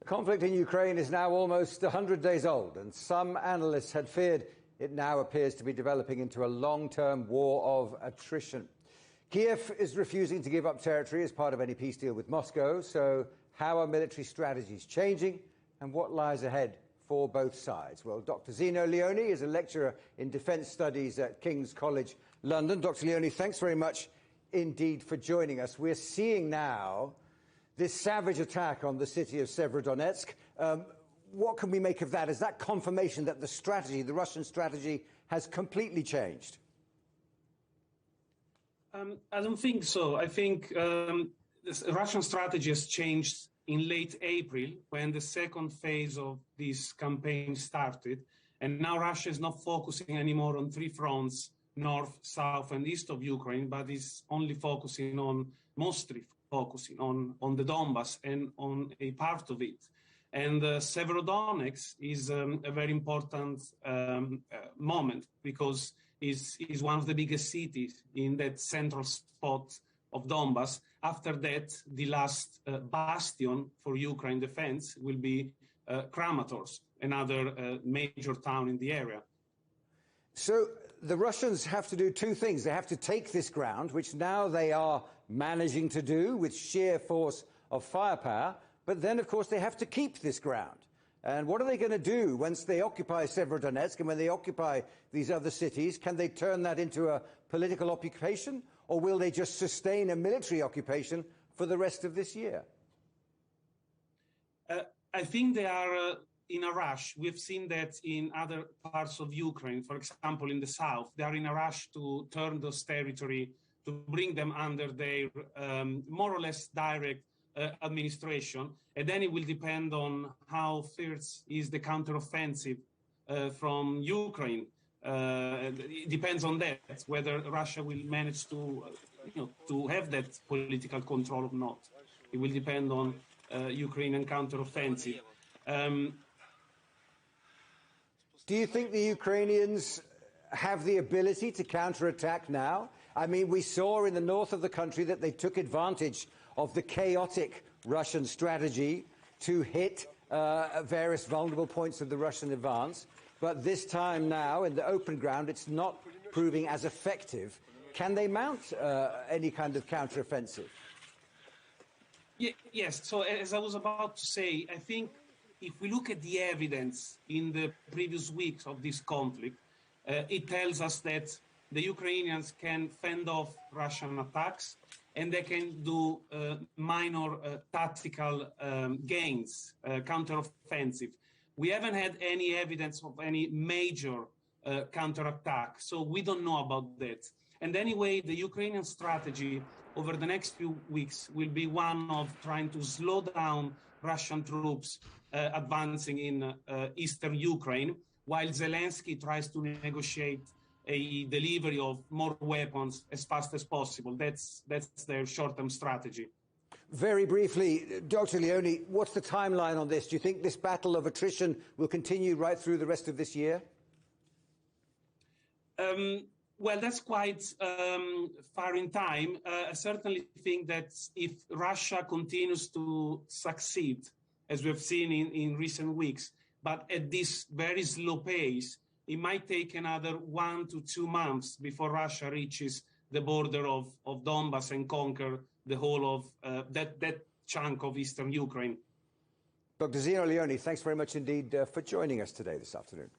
Conflict in Ukraine is now almost 100 days old, and some analysts had feared it now appears to be developing into a long-term war of attrition. Kiev is refusing to give up territory as part of any peace deal with Moscow, so how are military strategies changing, and what lies ahead for both sides? Well, Dr. Zeno Leoni is a lecturer in defence studies at King's College London. Dr. Leoni, thanks very much indeed for joining us. We're seeing now this savage attack on the city of Severodonetsk. What can we make of that? Is that confirmation that the strategy, the Russian strategy, has completely changed? I don't think so. I think the Russian strategy has changed in late April when the second phase of this campaign started. And now Russia is not focusing anymore on three fronts, north, south, and east of Ukraine, but is only focusing on, mostly focusing on the Donbas and on a part of it. And Severodonetsk is a very important moment because it's one of the biggest cities in that central spot of Donbas. After that, the last bastion for Ukraine defense will be Kramatorsk, another major town in the area. So the Russians have to do two things. They have to take this ground, which now they are managing to do with sheer force of firepower. But then, of course, they have to keep this ground. And what are they going to do once they occupy Severodonetsk and when they occupy these other cities? Can they turn that into a political occupation, or will they just sustain a military occupation for the rest of this year? I think they are in a rush. We've seen that in other parts of Ukraine, for example, in the south. They are in a rush to turn those territory, to bring them under their more or less direct administration. And then it will depend on how fierce is the counteroffensive from Ukraine. It depends on that, whether Russia will manage to have that political control or not. It will depend on Ukrainian counteroffensive. Do you think the Ukrainians have the ability to counterattack now? I mean, we saw in the north of the country that they took advantage of the chaotic Russian strategy to hit various vulnerable points of the Russian advance. But this time now, in the open ground, it's not proving as effective. Can they mount any kind of counteroffensive? Yes. So as I was about to say, I think if we look at the evidence in the previous weeks of this conflict, it tells us that the Ukrainians can fend off Russian attacks and they can do minor tactical gains, counteroffensive. We haven't had any evidence of any major counterattack, so we don't know about that. And anyway, the Ukrainian strategy over the next few weeks will be one of trying to slow down Russian troops advancing in eastern Ukraine, while Zelensky tries to negotiate a delivery of more weapons as fast as possible. That's their short-term strategy. Very briefly, Dr. Leoni, what's the timeline on this? Do you think this battle of attrition will continue right through the rest of this year? Well, that's quite far in time. I certainly think that if Russia continues to succeed, as we've seen in recent weeks, but at this very slow pace, it might take another 1 to 2 months before Russia reaches the border of Donbas and conquer the whole of that chunk of eastern Ukraine. Dr. Zeno Leoni, thanks very much indeed for joining us today this afternoon.